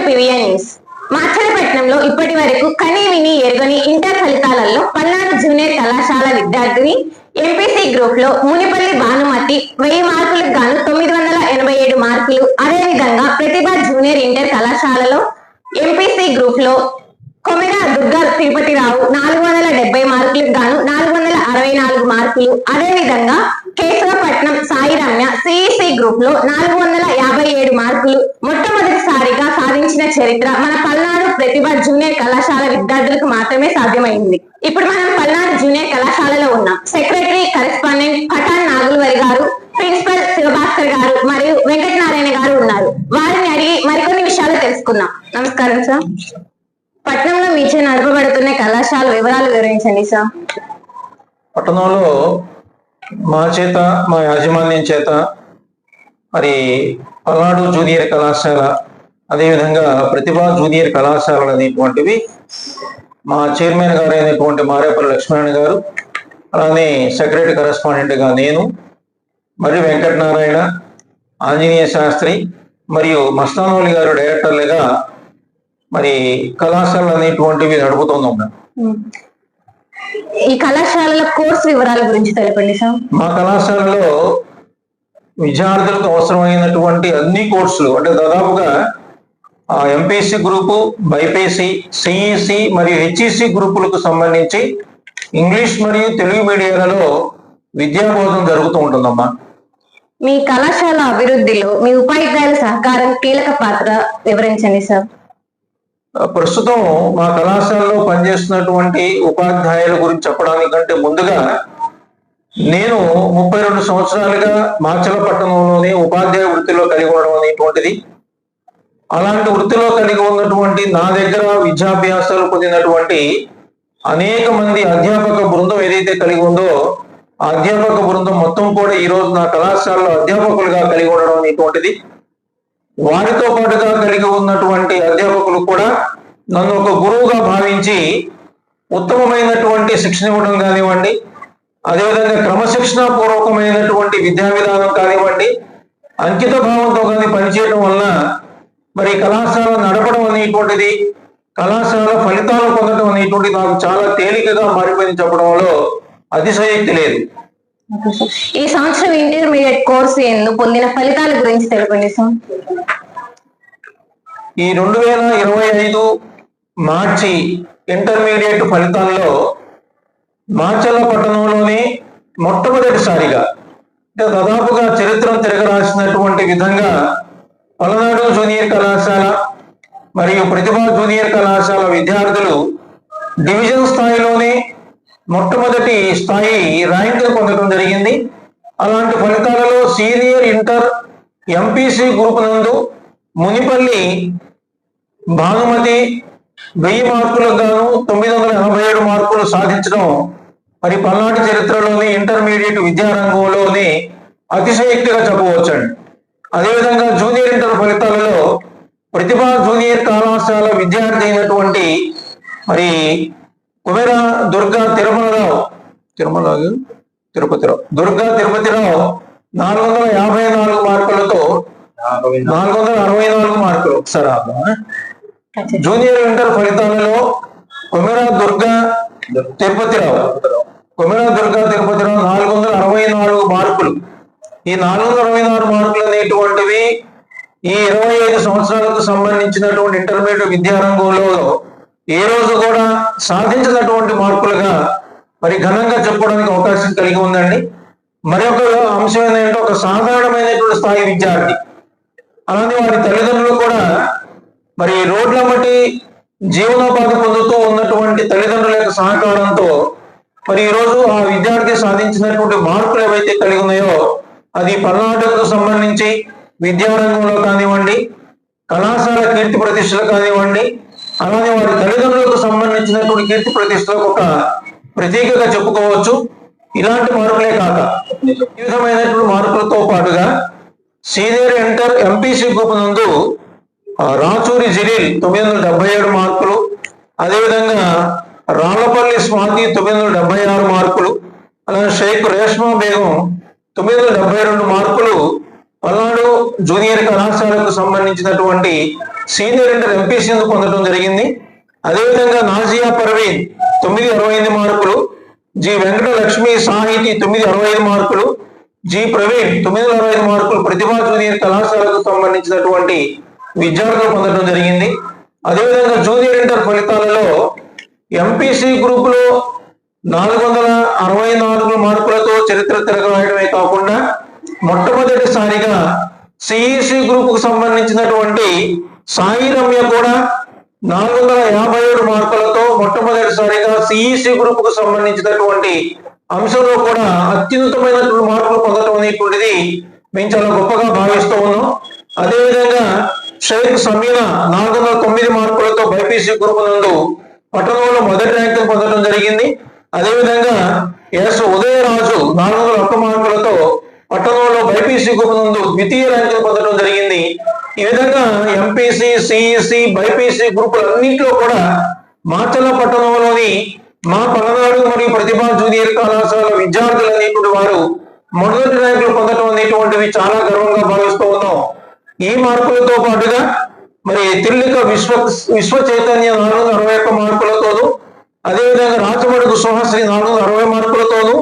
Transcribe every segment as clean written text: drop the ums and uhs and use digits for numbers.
PVN news. మాచలపట్నంలో ఇప్పటి వరకు కనీ విని ఎరుగని ఇంటర్ ఫలితాలలో పల్నాడు జూనియర్ కళాశాల విద్యార్థిని ఎంపీసీ గ్రూప్ లో మునిపల్లి భానుమతి 1000 మార్కులకు గాను 987 మార్కులు, అదేవిధంగా ప్రతిభ జూనియర్ ఇంటర్ కళాశాలలో ఎంపీసీ గ్రూప్ లో కొమెరా దుర్గా తిరుపతిరావు 470 మార్కులకు గాను 464 మార్కులు, అదేవిధంగా కేశవపట్నం సాయి రమ్య సిఈసి గ్రూప్ లో 457 మార్కులు మొట్టమొదటిసారిగా సాధించిన చరిత్ర మన పల్నాడు ప్రతిభ జూనియర్ కళాశాల విద్యార్థులకు మాత్రమే సాధ్యమైంది. ఇప్పుడు మనం పల్నాడు జూనియర్ కళాశాలలో ఉన్నాం. సెక్రటరీ కరెస్పాండెంట్ పఠాన్ నాగులవరి గారు, ప్రిన్సిపల్ శివభాస్కర్ గారు మరియు వెంకటనారాయణ గారు ఉన్నారు. వారిని అడిగి మరికొన్ని విషయాలు తెలుసుకుందాం. నమస్కారం సార్. పట్టణంలో మీచే నడపబడుతున్న కళాశాల వివరాలు వివరించండి సార్. పట్టణంలో మా చేత, మా యాజమాన్యం చేత మరి పల్నాడు జూనియర్ కళాశాల, అదేవిధంగా ప్రతిభా జూనియర్ కళాశాలలు అనేటువంటివి మా చైర్మన్ గారు అయినటువంటి మారేపల్లి లక్ష్మణ్ గారు, అలానే సెక్రటరీ కరెస్పాండెంట్గా నేను, మరియు వెంకటనారాయణ, ఆంజనేయ శాస్త్రి మరియు మస్తానోలి గారు డైరెక్టర్లుగా మరి కళాశాలలు అనేటువంటివి నడుపుతున్నాం. ఈ కళాశాలలో కోర్సు వివరాల గురించి తెలపండి సార్. మా కళాశాలలో విద్యార్థులకు అవసరమైనటువంటి అన్ని కోర్సులు, అంటే దాదాపుగా ఎంపీసీ గ్రూపు, బైపీసీ, సిఈసి మరియు హెచ్ఈసి గ్రూపులకు సంబంధించి ఇంగ్లీష్ మరియు తెలుగు మీడియాలలో విద్యాబోధన జరుగుతూ ఉంటుందమ్మా. మీ కళాశాల అభివృద్ధిలో మీ ఉపాధ్యాయుల సహకారం కీలక పాత్ర వివరించండి సార్. ప్రస్తుతం మా కళాశాలలో పనిచేస్తున్నటువంటి ఉపాధ్యాయుల గురించి చెప్పడానికంటే ముందుగా నేను 32 సంవత్సరాలుగా మాచలపట్నంలోనే ఉపాధ్యాయ వృత్తిలో కలిగి ఉండడం అనేటువంటిది, అలాంటి వృత్తిలో కలిగి ఉన్నటువంటి నా దగ్గర విద్యాభ్యాసాలు పొందినటువంటి అనేక మంది అధ్యాపక బృందం ఏదైతే కలిగి ఉందో ఆ అధ్యాపక బృందం మొత్తం కూడా ఈరోజు నా కళాశాలలో అధ్యాపకులుగా కలిగి ఉండడం అనేటువంటిది, వారితో పాటుగా కలిగి ఉన్నటువంటి అధ్యాపకులు కూడా నన్ను ఒక గురువుగా భావించి ఉత్తమమైనటువంటి శిక్షణ ఇవ్వడం కానివ్వండి, అదేవిధంగా క్రమశిక్షణ పూర్వకమైనటువంటి విద్యా విధానం కానివ్వండి, అంకిత భావంతో కానీ పనిచేయడం వలన మరి కళాశాల నడపడం అనేటువంటిది, కళాశాల ఫలితాలు పొందడం అనేటువంటిది నాకు చాలా తేలికగా మారిపోయింది చెప్పడంలో అతిశయోక్తి లేదు. ఈ సంవత్సరం ఇంటర్మీడియట్ కోర్సు ఎందు పొందిన ఫలితాల గురించి తెలపండి సార్. ఈ 2025 మార్చి ఇంటర్మీడియట్ ఫలితాల్లో మాచలపట్నంలోని మొట్టమొదటిసారిగా, అంటే దాదాపుగా చరిత్రను తిరగరాసినటువంటి విధంగా పల్నాడు జూనియర్ కళాశాల మరియు ప్రతిభా జూనియర్ కళాశాల విద్యార్థులు డివిజన్ స్థాయిలోనే మొట్టమొదటి స్థాయి ర్యాంకులు పొందడం జరిగింది. అలాంటి ఫలితాలలో సీనియర్ ఇంటర్ ఎంపీసీ గ్రూప్ నందు మునిపల్లి భానుమతి 1000 మార్కులకు గాను 987 మార్కులు సాధించడం మరి పల్నాడు చరిత్రలోని ఇంటర్మీడియట్ విద్యారంగంలోని అతిశయోక్తిగా చెప్పవచ్చండి. అదేవిధంగా జూనియర్ ఇంటర్ ఫలితాలలో ప్రతిభా జూనియర్ కళాశాల విద్యార్థి అయినటువంటి మరి కుమెరా దుర్గా తిరుపతిరావు 454 మార్కులతో 464 మార్కులు. జూనియర్ ఇంటర్ ఫలితాలలో కుమెరా దుర్గా తిరుపతిరావు 464 మార్కులు. ఈ 464 మార్కులు అనేటువంటివి ఈ 25 సంవత్సరాలకు సంబంధించినటువంటి ఇంటర్మీడియట్ విద్యారంగంలో ఏ రోజు కూడా సాధించినటువంటి మార్కులుగా మరి ఘనంగా చెప్పుకోవడానికి అవకాశం కలిగి ఉందండి. మరొక అంశం ఏంటంటే ఒక సాధారణమైనటువంటి స్థాయి విద్యార్థి, అలానే వారి తల్లిదండ్రులు కూడా మరి రోడ్ల మట్టి జీవనోపాధి పొందుతూ ఉన్నటువంటి తల్లిదండ్రుల యొక్క సహకారంతో మరి ఈరోజు ఆ విద్యార్థి సాధించినటువంటి మార్కులు ఏవైతే కలిగి ఉన్నాయో అది పల్నాడుకు సంబంధించి విద్యారంగంలో కానివ్వండి, కళాశాల కీర్తి ప్రతిష్టలు కానివ్వండి, అలానే వారి తల్లిదండ్రులకు సంబంధించినటువంటి కీర్తి ప్రతిష్టలకు ఒక ప్రతీకగా చెప్పుకోవచ్చు. ఇలాంటి మార్కులే కాక ఈ విధమైనటువంటి మార్కులతో పాటుగా సీనియర్ ఇంటర్ ఎంపీసీ గ్రూప్ నందు రాచూరి జలీల్ 977 మార్కులు, అదేవిధంగా రాళ్లపల్లి స్వాతి 976 మార్కులు, అలాగే షేక్ రేష్మా బేగం 972 మార్కులు పల్నాడు జూనియర్ కళాశాలకు సంబంధించినటువంటి సీనియర్ ఇంటర్ ఎంపీసీ పొందడం జరిగింది. అదేవిధంగా నాజియా పర్వీన్ 965 మార్కులు, జి వెంకట లక్ష్మి సాహితీ 965 మార్కులు, జి ప్రవీణ్ 965 మార్కులు ప్రతిభా జూనియర్ కళాశాలకు సంబంధించినటువంటి విద్యార్థులు పొందడం జరిగింది. అదేవిధంగా జూనియర్ ఇంటర్ ఫలితాలలో ఎంపీసీ గ్రూప్ లో 464 మార్కులతో చరిత్ర తిరగరాయడమే కాకుండా మొట్టమొదటిసారిగా సిఈసి గ్రూప్ కు సంబంధించినటువంటి సాయి రమ్య కూడా 457 మార్కులతో మొట్టమొదటిసారిగా సిఈసి గ్రూప్ కు సంబంధించినటువంటి అంశంలో కూడా అత్యున్నతమైనటువంటి మార్కులు పొందడం అనేటువంటిది మేము చాలా గొప్పగా భావిస్తూ ఉన్నాం. అదేవిధంగా షేక్ సమీనా 409 మార్కులతో బైపీసీ గ్రూప్ నందు పట్టణంలో మొదటి ర్యాంకు పొందడం జరిగింది. అదేవిధంగా ఎస్ ఉదయరాజు 401 మార్కులతో పట్టణంలో బైపీసీ గ్రూప్ నందు ద్వితీయ ర్యాంకులు పొందడం జరిగింది. ఈ విధంగా ఎంపీసీ, సిఈసి, బైపీసీ గ్రూపులన్నింటిలో కూడా మాచల పట్టణంలోని మా పలనాడు మరియు ప్రతిభా జూనియర్ కళాశాల విద్యార్థులు అనేటువంటి వారు మొదటి ర్యాంకులు పొందడం అనేటువంటివి చాలా గర్వంగా భావిస్తూ ఉన్నాం. ఈ మార్కులతో పాటుగా మరి తిల్లిక విశ్వ చైతన్య 461 మార్కులతోనూ, అదేవిధంగా రాచమడుగు సుహాశ్రీ 460 మార్కులతోనూ,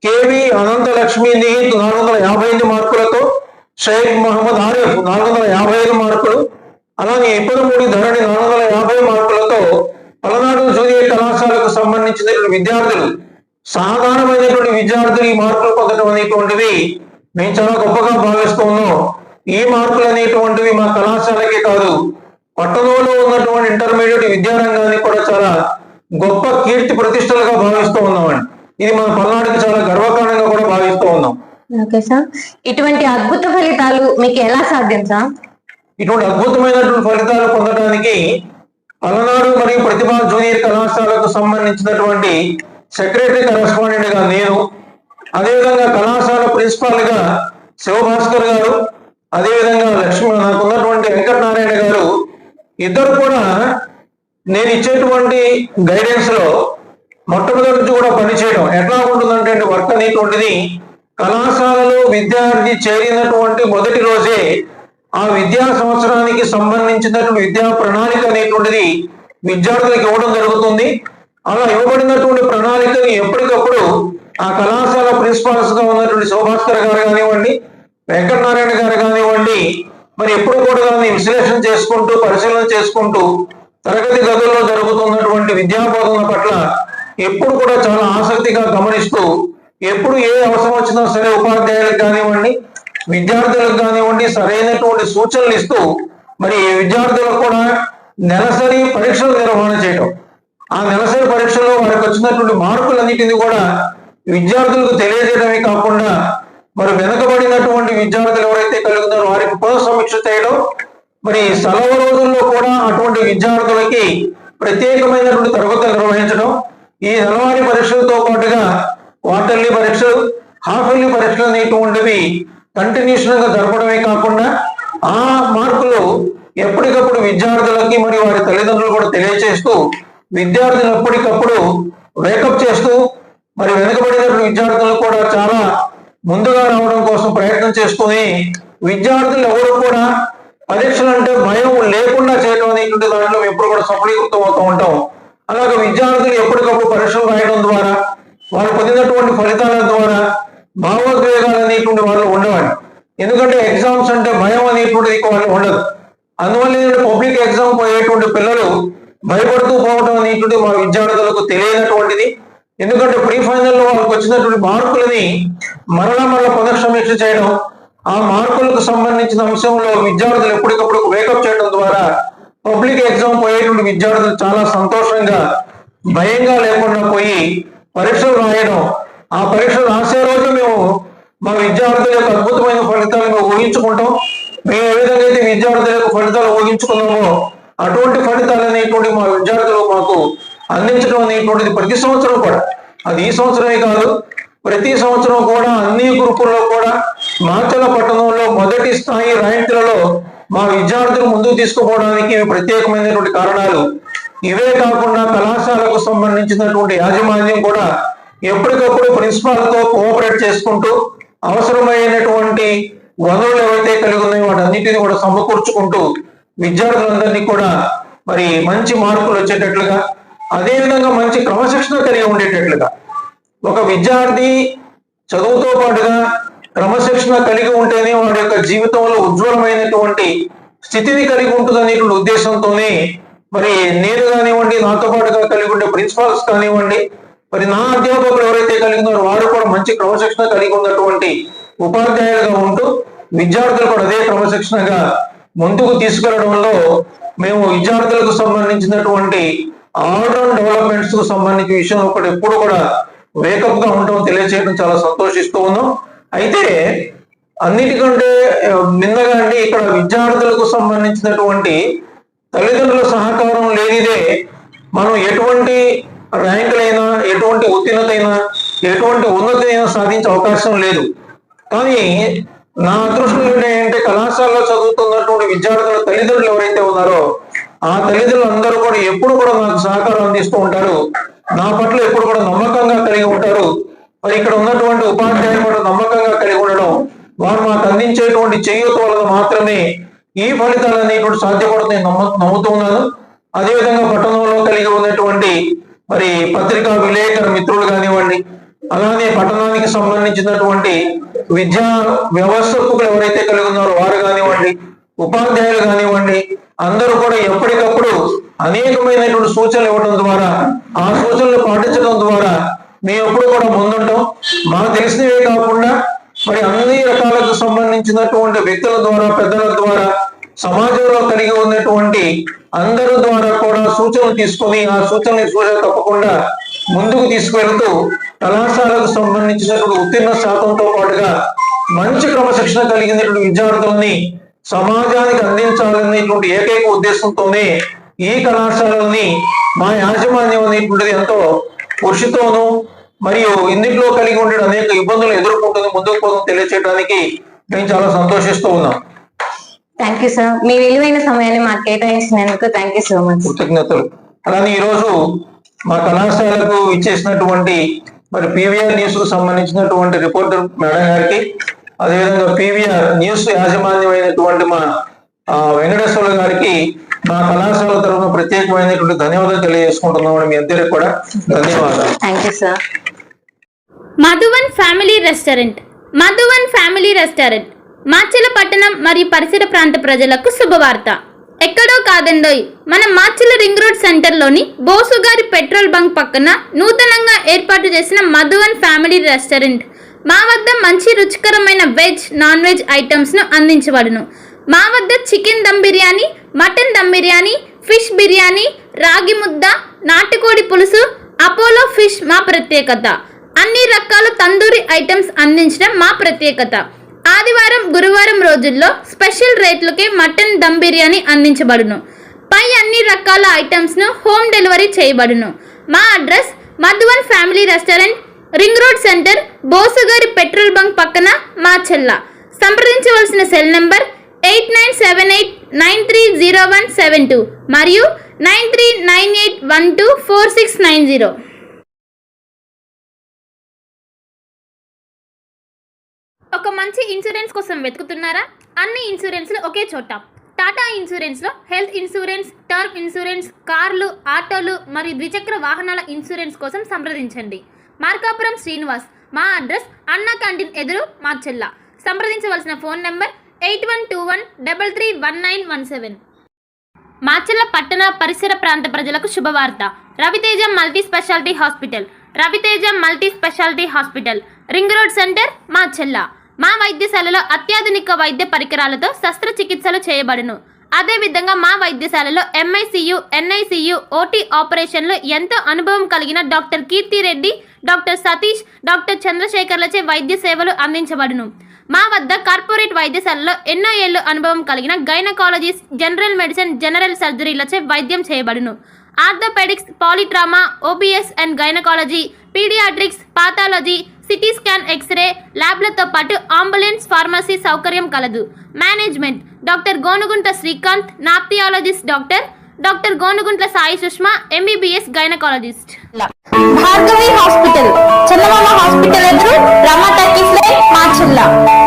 కేవి అనంత లక్ష్మి నిహిత్ 458 మార్కులతో, షేక్ మహమ్మద్ ఆరిఫ్ 455 మార్కులు, అలాగే ఇప్పటిమూడి ధరణి 450 మార్కులతో పలనాడు జూనియర్ కళాశాలకు సంబంధించినటువంటి విద్యార్థులు, సాధారణమైనటువంటి విద్యార్థులు ఈ మార్కులు పొందడం అనేటువంటివి మేము చాలా గొప్పగా భావిస్తూ ఉన్నాం. ఈ మార్కులు అనేటువంటివి మా కళాశాలకే కాదు, పట్టణంలో ఉన్నటువంటి ఇంటర్మీడియట్ విద్యారంగాన్ని కూడా చాలా గొప్ప కీర్తి ప్రతిష్టలుగా భావిస్తూ ఉన్నామండి. ఇది మన పల్నాడుకి చాలా గర్వకారణంగా కూడా భావిస్తూ ఉన్నాం. ఓకే సార్, ఇటువంటి అద్భుత ఫలితాలు మీకు ఎలా సాధ్యం సార్? ఇటువంటి అద్భుతమైనటువంటి ఫలితాలు పొందడానికి పలనాడు మరియు ప్రతిభా జూనియర్ కళాశాలకు సంబంధించినటువంటి సెక్రటరీ కరెస్పాండెంట్ గా నేను, అదేవిధంగా కళాశాల ప్రిన్సిపాల్ గా శివభాస్కర్ గారు, అదేవిధంగా నాకు ఉన్నటువంటి వెంకటనారాయణ గారు, ఇద్దరు కూడా నేను ఇచ్చేటువంటి గైడెన్స్ లో మొట్టమొదటి నుంచి కూడా పనిచేయడం ఎట్లా ఉంటుందంటే వర్క్ అనేటువంటిది కళాశాలలో విద్యార్థి చేరినటువంటి మొదటి రోజే ఆ విద్యా సంవత్సరానికి సంబంధించినటువంటి విద్యా ప్రణాళిక అనేటువంటిది విద్యార్థులకు ఇవ్వడం జరుగుతుంది. అలా ఇవ్వబడినటువంటి ప్రణాళికని ఎప్పటికప్పుడు ఆ కళాశాల ప్రిన్సిపాల్స్ గా ఉన్నటువంటి శివభాస్కర్ గారు కానివ్వండి, వెంకటనారాయణ గారు కానివ్వండి, మరి ఎప్పుడు కూడా దాన్ని విశ్లేషణ చేసుకుంటూ పరిశీలన చేసుకుంటూ తరగతి గదుల్లో జరుగుతున్నటువంటి విద్యాబోధన పట్ల ఎప్పుడు కూడా చాలా ఆసక్తిగా గమనిస్తూ ఎప్పుడు ఏ అవసరం వచ్చినా సరే ఉపాధ్యాయులకు కానివ్వండి, విద్యార్థులకు కానివ్వండి సరైనటువంటి సూచనలు ఇస్తూ మరి విద్యార్థులకు కూడా నెలసరి పరీక్షలు నిర్వహణ చేయడం, ఆ నెలసరి పరీక్షలో వారికి వచ్చినటువంటి మార్కులన్నిటిని కూడా విద్యార్థులకు తెలియజేయడమే కాకుండా మరి వెనుకబడినటువంటి విద్యార్థులు ఎవరైతే కలుగుతారో వారికి పునఃసమీక్ష చేయడం, మరి సెలవు రోజుల్లో కూడా అటువంటి విద్యార్థులకి ప్రత్యేకమైనటువంటి తరగతులు నిర్వహించడం, ఈ నెలవారీ పరీక్షలతో పాటుగా క్వార్టర్లీ పరీక్షలు, హాఫర్లీ పరీక్షలు అనేటువంటివి కంటిన్యూషన్ గా జరపడమే కాకుండా ఆ మార్కులు ఎప్పటికప్పుడు విద్యార్థులకి మరి వారి తల్లిదండ్రులు కూడా తెలియజేస్తూ విద్యార్థులు ఎప్పటికప్పుడు వేకప్ చేస్తూ మరి వెనుకబడినటువంటి విద్యార్థులు కూడా చాలా ముందుగా రావడం కోసం ప్రయత్నం చేసుకుని విద్యార్థులు ఎవరు కూడా పరీక్షలు అంటే భయం లేకుండా చేయడం అనేటువంటి దాంట్లో ఎప్పుడు కూడా సఫలీకృతం అవుతూ ఉంటాం. అలాగే విద్యార్థులు ఎప్పటికప్పుడు పరీక్షలు రాయడం ద్వారా వారు పొందినటువంటి ఫలితాల ద్వారా భావోద్వేగాలు అనేటువంటి వాళ్ళు ఉండవండి. ఎందుకంటే ఎగ్జామ్స్ అంటే భయం అనేటువంటిది వాళ్ళు ఉండదు. అందువల్ల పబ్లిక్ ఎగ్జామ్ పోయేటువంటి పిల్లలు భయపడుతూ పోవడం అనేటువంటి మా విద్యార్థులకు తెలియనటువంటిది. ఎందుకంటే ప్రీ ఫైనల్లో వాళ్ళకి వచ్చినటువంటి మార్కులని మరలా పునఃసమీక్ష చేయడం, ఆ మార్కులకు సంబంధించిన అంశంలో విద్యార్థులు ఎప్పటికప్పుడు వేకప్ చేయడం ద్వారా పబ్లిక్ ఎగ్జామ్ పోయేటువంటి విద్యార్థులు చాలా సంతోషంగా భయంగా లేకుండా పోయి పరీక్షలు రాయడం, ఆ పరీక్షలు రాసే రోజు మేము మా విద్యార్థుల యొక్క అద్భుతమైన ఫలితాలు మేము ఊహించుకుంటాం. మేము ఏ విధంగా అయితే విద్యార్థుల యొక్క ఫలితాలు ఊహించుకున్నామో అటువంటి ఫలితాలు అనేటువంటి మా విద్యార్థులు మాకు అందించడం అనేటువంటిది ప్రతి సంవత్సరం కూడా, అది ఈ సంవత్సరమే కాదు ప్రతి సంవత్సరం కూడా అన్ని గ్రూపుల్లో కూడా మాచల పట్టణంలో మొదటి స్థాయి ర్యాంకులలో మా విద్యార్థులు ముందుకు తీసుకుపోవడానికి ప్రత్యేకమైనటువంటి కారణాలు ఇవే కాకుండా కళాశాలకు సంబంధించినటువంటి యాజమాన్యం కూడా ఎప్పటికప్పుడు ప్రిన్సిపాల్తో కోఆపరేట్ చేసుకుంటూ అవసరమైనటువంటి వనరులు ఏవైతే కలిగి ఉన్నాయో వాటన్నిటిని కూడా సమకూర్చుకుంటూ విద్యార్థులందరినీ కూడా మరి మంచి మార్కులు వచ్చేటట్లుగా, అదేవిధంగా మంచి క్రమశిక్షణ కలిగి ఉండేటట్లుగా, ఒక విద్యార్థి చదువుతో పాటుగా క్రమశిక్షణ కలిగి ఉంటేనే వాడి యొక్క జీవితంలో ఉజ్వలమైనటువంటి స్థితిని కలిగి ఉంటుందనేటువంటి ఉద్దేశంతోనే మరి నేను కానివ్వండి, నాతో పాటుగా కలిగి ఉండే ప్రిన్సిపాల్స్ కానివ్వండి, మరి నా అధ్యాపకులు ఎవరైతే కలిగి ఉన్నారో వారు కూడా మంచి క్రమశిక్షణ కలిగి ఉన్నటువంటి ఉపాధ్యాయులుగా ఉంటూ విద్యార్థులు కూడా అదే క్రమశిక్షణగా ముందుకు తీసుకెళ్లడంలో మేము విద్యార్థులకు సంబంధించినటువంటి ఆల్రౌండ్ డెవలప్మెంట్స్ కు సంబంధించిన విషయం ఒకటి ఎప్పుడు కూడా వేకప్ గా ఉండడం తెలియజేయడం చాలా సంతోషిస్తూ ఉన్నాం. అయితే అన్నిటికంటే నిన్నగా అండి ఇక్కడ విద్యార్థులకు సంబంధించినటువంటి తల్లిదండ్రుల సహకారం లేనిదే మనం ఎటువంటి ర్యాంకులైనా, ఎటువంటి ఉత్తీర్ణతైనా, ఎటువంటి ఉన్నతైనా సాధించే అవకాశం లేదు. కానీ నా అదృష్టం ఏంటంటే కళాశాలలో చదువుతున్నటువంటి విద్యార్థుల తల్లిదండ్రులు ఎవరైతే ఉన్నారో ఆ తల్లిదండ్రులు అందరూ కూడా ఎప్పుడు కూడా నాకు సహకారం అందిస్తూ ఉంటారు, నా పట్ల ఎప్పుడు కూడా నమ్మకంగా కలిగి ఉంటారు. మరి ఇక్కడ ఉన్నటువంటి ఉపాధ్యాయులు కూడా నమ్మకంగా కలిగి ఉండడం, వారు మాకు అందించేటువంటి చేయూత వలన మాత్రమే ఈ ఫలితాలు అనేటువంటి సాధ్యపడుతుంది నమ్ముతూ ఉన్నాను. అదేవిధంగా పట్టణంలో కలిగి ఉన్నటువంటి మరి పత్రికా విలేకరు మిత్రులు కానివ్వండి, అలానే పట్టణానికి సంబంధించినటువంటి విద్యా వ్యవస్థకులు ఎవరైతే కలిగి ఉన్నారో వారు కానివ్వండి, ఉపాధ్యాయులు కానివ్వండి, అందరూ కూడా ఎప్పటికప్పుడు అనేకమైనటువంటి సూచనలు ఇవ్వడం ద్వారా, ఆ సూచనలు పాటించడం ద్వారా మేము ఎప్పుడు కూడా ముందుంటాం. మాకు తెలిసినవే కాకుండా మరి అన్ని రకాలకు సంబంధించినటువంటి వ్యక్తుల ద్వారా, పెద్దల ద్వారా, సమాజంలో కలిగి ఉన్నటువంటి అందరి ద్వారా కూడా సూచనలు తీసుకొని ఆ సూచన తప్పకుండా ముందుకు తీసుకువెళ్తూ కళాశాలకు సంబంధించినటువంటి ఉత్తీర్ణ శాతంతో పాటుగా మంచి క్రమశిక్షణ కలిగినటువంటి విద్యార్థులని సమాజానికి అందించాలనేటువంటి ఏకైక ఉద్దేశంతోనే ఈ కళాశాలని మా యాజమాన్యం అనేటువంటిది ఎంతో కృషితోనూ మరియు ఇందులో కలిగి ఉండే అనేక ఇబ్బందులు ఎదుర్కొంటుంది ముందుకు పోవడం తెలియచేయడానికి మేము చాలా సంతోషిస్తూ ఉన్నాం. థ్యాంక్ యూ సార్, మీ విలువైన సమయాన్ని మాకు కేటాయించినందుకు థ్యాంక్ యూ సో మచ్. కృతజ్ఞతలు. అలానే ఈరోజు మా కళాశాలకు ఇచ్చేసినటువంటి మరి పీవీఆర్ న్యూస్ కు సంబంధించినటువంటి రిపోర్టర్ మేడం గారికి, అదేవిధంగా పీవీఆర్ న్యూస్ యాజమాన్యమైనటువంటి మా వెంకటేశ్వర గారికి మా కళాశాల తరఫున ప్రత్యేకమైనటువంటి ధన్యవాదాలు తెలియజేసుకుంటున్నామని మీ అందరికీ కూడా ధన్యవాదాలు. Thank you sir. Madhuvan family restaurant. Madhuvan family restaurant Macherla పట్టణం మరియు పరిసర ప్రాంత ప్రజలకు శుభవార్త. ఎక్కడో కాదండోయ్, మన మాచెల రింగ్ రోడ్ సెంటర్లోని బోసుగారి పెట్రోల్ బంక్ పక్కన నూతనంగా ఏర్పాటు చేసిన మధువన్ ఫ్యామిలీ రెస్టారెంట్. మా వద్ద మంచి రుచికరమైన వెజ్, నాన్ వెజ్ ఐటమ్స్ను అందించబడును. మా వద్ద chicken dum biryani, mutton dum biryani, fish biryani, ragi mudda, నాటుకోడి పులుసు, అపోలో ఫిష్ మా ప్రత్యేకత. అన్ని రకాల తందూరి ఐటమ్స్ అందించడం మా ప్రత్యేకత. ఆదివారం, గురువారం రోజుల్లో స్పెషల్ రేట్లకే మటన్ దమ్ బిర్యానీ అందించబడును. పై అన్ని రకాల ఐటమ్స్ను హోమ్ డెలివరీ చేయబడును. మా address Madhuvan family restaurant, ring road centre, బోసుగారి పెట్రోల్ బంక్ పక్కన, మాచెల్ల. సంప్రదించవలసిన సెల్ నంబర్ 8978930172 మరియు 9398124690. ఒక మంచి ఇన్సూరెన్స్ కోసం వెతుకుతున్నారా? అన్ని ఇన్సూరెన్స్లు ఒకే చోట. టాటా ఇన్సూరెన్స్లో హెల్త్ ఇన్సూరెన్స్, టర్మ్ ఇన్సూరెన్స్, కార్లు, ఆటోలు మరియు ద్విచక్ర వాహనాల ఇన్సూరెన్స్ కోసం సంప్రదించండి. మార్కాపురం శ్రీనివాస్. మా అడ్రస్ అన్నా క్యాంటీన్ ఎదురు, మాచెల్ల. సంప్రదించవలసిన ఫోన్ నెంబర్ 8121331917. మాచెల్ల పట్టణ పరిసర ప్రాంత ప్రజలకు శుభవార్త. Raviteja multi speciality hospital. Raviteja multi speciality hospital, ring road centre, Macherla. మా వైద్యశాలలో అత్యాధునిక వైద్య పరికరాలతో శస్త్రచికిత్సలు చేయబడును. అదేవిధంగా మా వైద్యశాలలో ఎంఐసియు, ఎన్ఐసియు, ఓటీ ఆపరేషన్లు ఎంతో అనుభవం కలిగిన doctor Keerthi Reddy, doctor Satish, doctor చంద్రశేఖర్లచే వైద్య సేవలు అందించబడును. మా వద్ద కార్పొరేట్ వైద్యశాలలో ఎన్నో ఏళ్లు అనుభవం కలిగిన గైనకాలజిస్ట్, జనరల్ మెడిసిన్, జనరల్ సర్జరీలచే వైద్యం చేయబడును. Orthopaedics, polytrauma, OBS and gynaecology, paediatrics, pathology, CT scan, x ray ల్యాబ్లతో పాటు అంబులెన్స్, ఫార్మసీ సౌకర్యం కలదు. Management doctor Gonuguntla Srikanth, ophthalmologist doctor Gonuguntla Sai Sushma, MBBS gynaecologist. Bhargavi hospital, Chandamama hospital ఎదురు, Rama talkies. Line Macherla.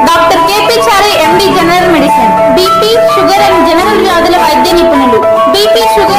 Doctor KP Chari MD general medicine, BP sugar and general వ్యాధుల వైద్య నిపుణులు, BP sugar